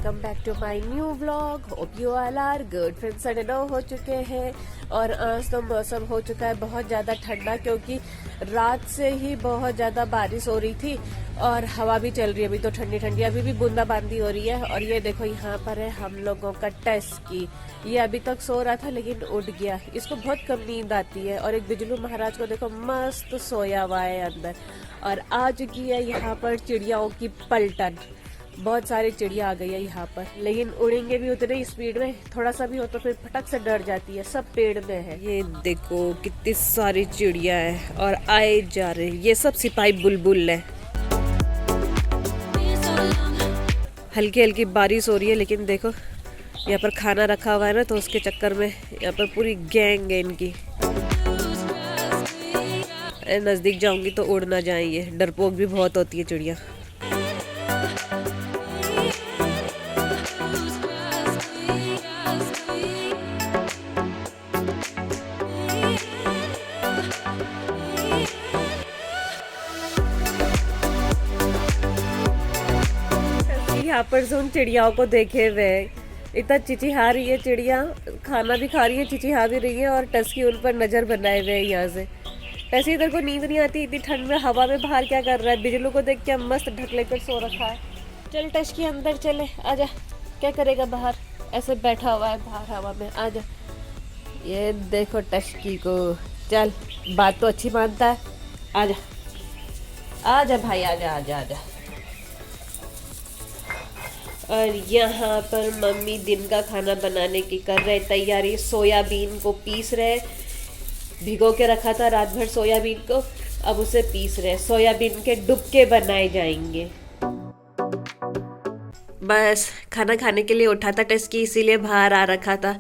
Welcome back to my new vlog. Hope you all are good. फिर Sunday हो चुके हैं और आज तो मौसम हो चुका है बहुत ज़्यादा ठंडा, क्योंकि रात से ही बहुत ज़्यादा बारिश हो रही थी और हवा भी चल रही है। अभी तो ठंडी ठंडी अभी भी बूंदाबांदी हो रही है। और ये देखो यहाँ पर है हम लोगों का टस्की। ये अभी तक सो रहा था लेकिन उठ गया, इसको बहुत कम नींद आती है। और एक बिजलू महाराज को देखो मस्त सोया हुआ है अंदर। और आ चुकी है यहाँ पर चिड़ियाओं की पलटन। बहुत सारी चिड़िया आ गई है यहाँ पर, लेकिन उड़ेंगे भी उतने स्पीड में, थोड़ा सा भी हो तो फिर फटक से डर जाती है। सब पेड़ में है। ये देखो कितनी सारी चिड़िया है और आए जा रहे। ये सब सिपाही बुलबुल है। हल्की हल्की बारिश हो रही है, लेकिन देखो यहाँ पर खाना रखा हुआ है ना, तो उसके चक्कर में यहाँ पर पूरी गैंग है इनकी। नजदीक जाऊंगी तो उड़ ना जाए, ये डरपोक भी बहुत होती है चिड़िया। यहाँ पर जो चिड़ियाओं को देखे हुए इतना चिचिहा रही है चिड़िया, खाना भी खा रही है, चिचिहा भी रही है और टस्की उन पर नजर बनाए हुए है यहाँ से। ऐसे इधर को नींद नहीं आती इतनी ठंड में, हवा में बाहर क्या कर रहा है। बिजलू को देख के मस्त ढक लेकर सो रखा है। चल टस्की अंदर चले, आजा। क्या करेगा बाहर, ऐसे बैठा हुआ है बाहर हवा में, आजा। ये देखो टस्की को, चल बात तो अच्छी मानता है, आजा आजा भाई, आजा आजा आजा। और यहाँ पर मम्मी दिन का खाना बनाने की कर रहे तैयारी। सोयाबीन को पीस रहे, भिगो के रखा था रात भर सोयाबीन को, अब उसे पीस रहे। सोयाबीन के डुबके बनाए जाएंगे। बस खाना खाने के लिए उठा था टस्की, इसीलिए बाहर आ रखा था।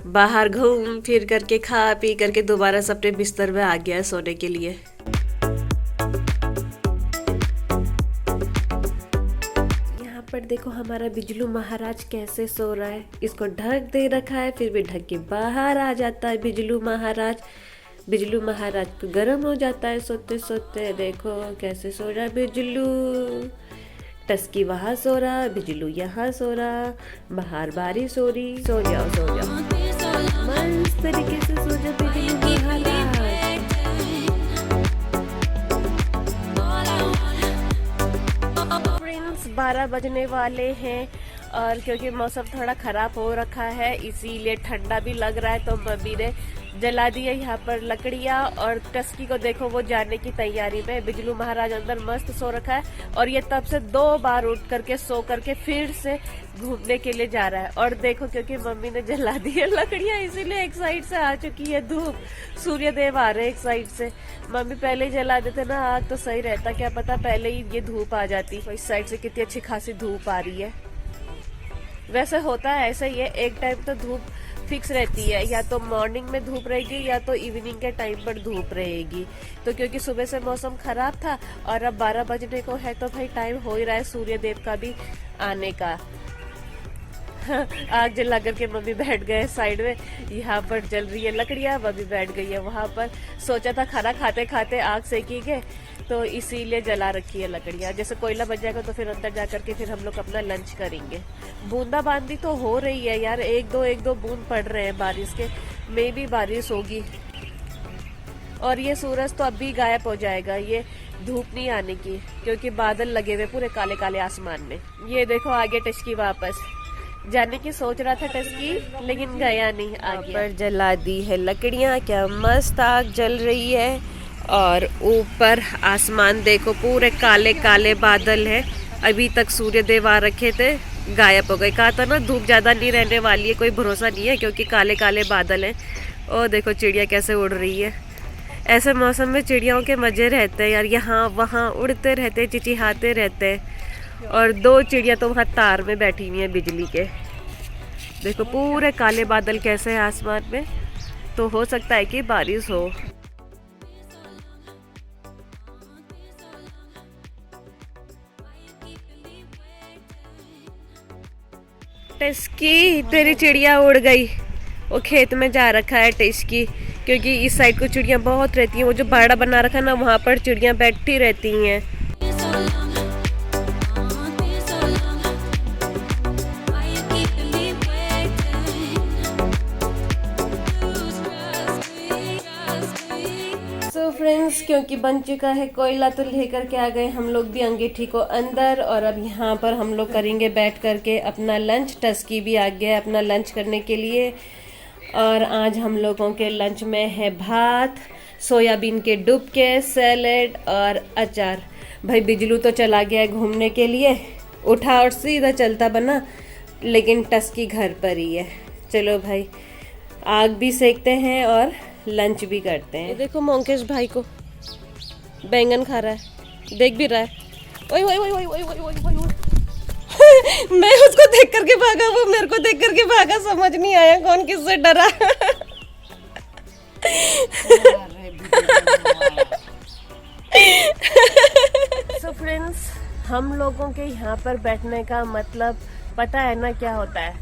बाहर घूम फिर करके खा पी करके दोबारा से अपने बिस्तर में आ गया सोने के लिए। पर देखो हमारा बिजलू महाराज कैसे सो रहा है। इसको ढक दे रखा है, फिर भी ढक के बाहर आ जाता है बिजलू महाराज। बिजलू महाराज को गर्म हो जाता है सोते सोते। देखो कैसे सो रहा है बिजलू। टस्की वहाँ सो रहा, बिजलू यहाँ सो रहा, बाहर बारिश हो रही। सो जाओ सो जाओ, मस्त तरीके से सो जाओ बिजलू महाराज। 12 बजने वाले हैं और क्योंकि मौसम थोड़ा खराब हो रखा है इसीलिए ठंडा भी लग रहा है, तो मम्मी ने जला दी है यहाँ पर लकड़ियाँ। और टस्की को देखो वो जाने की तैयारी में। बिजलू महाराज अंदर मस्त सो रखा है और ये तब से 2 बार उठ करके सो करके फिर से घूमने के लिए जा रहा है। और देखो क्योंकि मम्मी ने जला दी है लकड़ियाँ, इसीलिए एक साइड से आ चुकी है धूप। सूर्य देव आ रहे हैं एक साइड से। मम्मी पहले ही जला देते ना आग तो सही रहता, क्या पता पहले ही ये धूप आ जाती। इस साइड से कितनी अच्छी खासी धूप आ रही है। वैसे होता है ऐसा ही है, एक टाइम तो धूप फिक्स रहती है, या तो मॉर्निंग में धूप रहेगी या तो इवनिंग के टाइम पर धूप रहेगी। तो क्योंकि सुबह से मौसम खराब था और अब 12 बजने को है, तो भाई टाइम हो ही रहा है सूर्य देव का भी आने का। आग जला करके मम्मी बैठ गए साइड में। यहाँ पर जल रही है लकड़ियाँ, मम्मी बैठ गई है वहाँ पर। सोचा था खाना खाते खाते आग सेकेंगे, तो इसीलिए जला रखी है लकड़ियाँ। जैसे कोयला बच जाएगा तो फिर अंदर जा करके फिर हम लोग अपना लंच करेंगे। बूंदाबांदी तो हो रही है यार, एक दो बूंद पड़ रहे हैं बारिश के। मे भी बारिश होगी। और ये सूरज तो अभी गायब हो जाएगा, ये धूप नहीं आने की, क्योंकि बादल लगे हुए पूरे काले काले आसमान में। ये देखो आगे टस्की वापस जाने की सोच रहा था टस्की, लेकिन गया नहीं, आगे पर जला दी है लकड़ियाँ। क्या मस्त आग जल रही है और ऊपर आसमान देखो पूरे काले काले बादल है। अभी तक सूर्य देव आ रखे थे, गायब हो गए। कहा था ना धूप ज्यादा नहीं रहने वाली है, कोई भरोसा नहीं है क्योंकि काले काले बादल हैं। और देखो चिड़िया कैसे उड़ रही है। ऐसे मौसम में चिड़ियाओं के मजे रहते हैं यार, यहाँ वहाँ उड़ते रहते, चिचिहाते रहते हैं। और 2 चिड़िया तो वहाँ तार में बैठी हुई है बिजली के। देखो पूरे काले बादल कैसे है आसमान में, तो हो सकता है कि बारिश हो। टस्की तेरी चिड़िया उड़ गई, वो खेत में जा रखा है टस्की, क्योंकि इस साइड को चिड़िया बहुत रहती हैं। वो जो बाड़ा बना रखा है ना, वहाँ पर चिड़िया बैठी रहती हैं। फ्रेंड्स, क्योंकि बन चुका है कोयला तो लेकर के आ गए हम लोग भी अंगीठी को अंदर। और अब यहाँ पर हम लोग करेंगे बैठ करके अपना लंच। टस्की भी आ गया अपना लंच करने के लिए। और आज हम लोगों के लंच में है भात, सोयाबीन के डुबके, सैलेड और अचार। भाई बिजलू तो चला गया है घूमने के लिए, उठा और सीधा चलता बना, लेकिन टस्की घर पर ही है। चलो भाई आग भी सेकते हैं और लंच भी करते हैं। ये देखो मोंकेश भाई को बैंगन खा रहा है, देख भी रहा है। ओए ओए ओए ओए ओए ओए ओए ओए ओए। मैं उसको देख करके भागा, वो मेरे को देख करके भागा, समझ नहीं आया कौन किससे डरा। सो फ्रेंड्स, हम लोगों के यहाँ पर बैठने का मतलब पता है ना क्या होता है,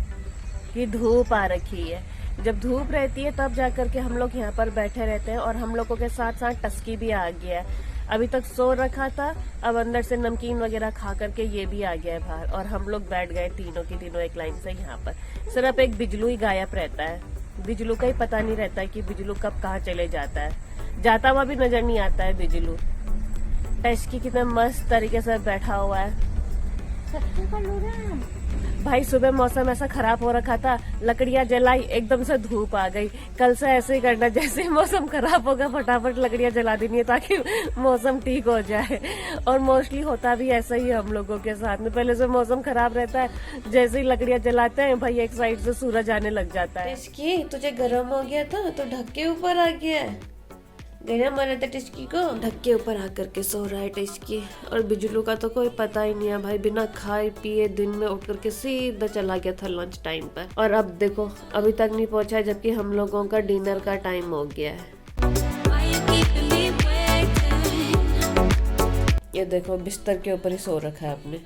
कि धूप आ रखी है। जब धूप रहती है तब जाकर के हम लोग यहाँ पर बैठे रहते हैं। और हम लोगों के साथ साथ टस्की भी आ गया है। अभी तक सो रखा था, अब अंदर से नमकीन वगैरह खा करके ये भी आ गया है बाहर। और हम लोग बैठ गए तीनों की तीनों एक लाइन से यहाँ पर। सिर्फ एक बिजलू ही गायब रहता है, बिजलू का ही पता नहीं रहता है कि बिजलू कब कहाँ चले जाता है, जाता हुआ भी नजर नहीं आता है बिजलू। टस्की कितना मस्त तरीके से बैठा हुआ है। भाई सुबह मौसम ऐसा खराब हो रखा था, लकड़ियां जलाई, एकदम से धूप आ गई। कल से ऐसे ही करना, जैसे ही मौसम खराब होगा फटाफट लकड़ियां जला देनी है ताकि मौसम ठीक हो जाए। और मोस्टली होता भी ऐसा ही है हम लोगों के साथ में। पहले से मौसम खराब रहता है, जैसे ही लकड़ियां जलाते हैं भाई एक साइड से सूरज आने लग जाता है। इसकी तुझे गर्म हो गया था तो ढक के ऊपर आ गया है, गया मारा था टिस्की को, ढक के ऊपर आकर के सो रहा है टिस्की। और बिजलू का तो कोई पता ही नहीं है भाई, बिना खाए पिए दिन में उठ करके सीधा चला गया था लंच टाइम पर। और अब देखो अभी तक नहीं पहुंचा है, जबकि हम लोगों का डिनर का टाइम हो गया है। ये देखो बिस्तर के ऊपर ही सो रखा है अपने,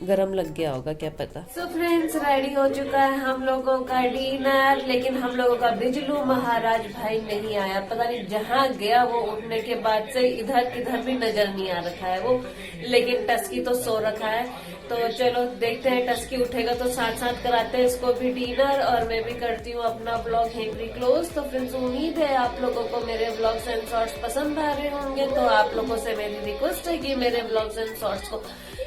गरम लग गया होगा क्या पता। सो फ्रेंड्स, रेडी हो चुका है हम लोगों का डिनर, लेकिन हम लोगों का बिजलू महाराज भाई नहीं आया। पता नहीं जहाँ गया वो उठने के बाद से इधर किधर भी नजर नहीं आ रखा है वो। लेकिन टस्की तो सो रखा है, तो चलो देखते हैं टस्की उठेगा तो साथ साथ कराते हैं इसको भी डिनर। और मैं भी करती हूँ अपना ब्लॉग यहीं पर क्लोज। तो फ्रेंड्स, उम्मीद है आप लोगों को मेरे ब्लॉग्स एंड शॉर्ट्स पसंद आ रहे होंगे। तो आप लोगों से मेरी रिक्वेस्ट है कि मेरे ब्लॉग्स एंड शॉर्ट्स को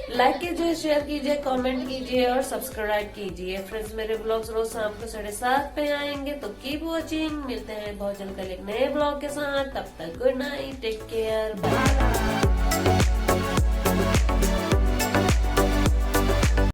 लाइक कीजिए, शेयर कीजिए, कमेंट कीजिए और सब्सक्राइब कीजिए। फ्रेंड्स, मेरे ब्लॉग्स रोज शाम को 7:30 पे आएंगे, तो कीप वॉचिंग। मिलते हैं बहुत जल्द कल एक नए ब्लॉग के साथ। तब तक good night, take care, bye.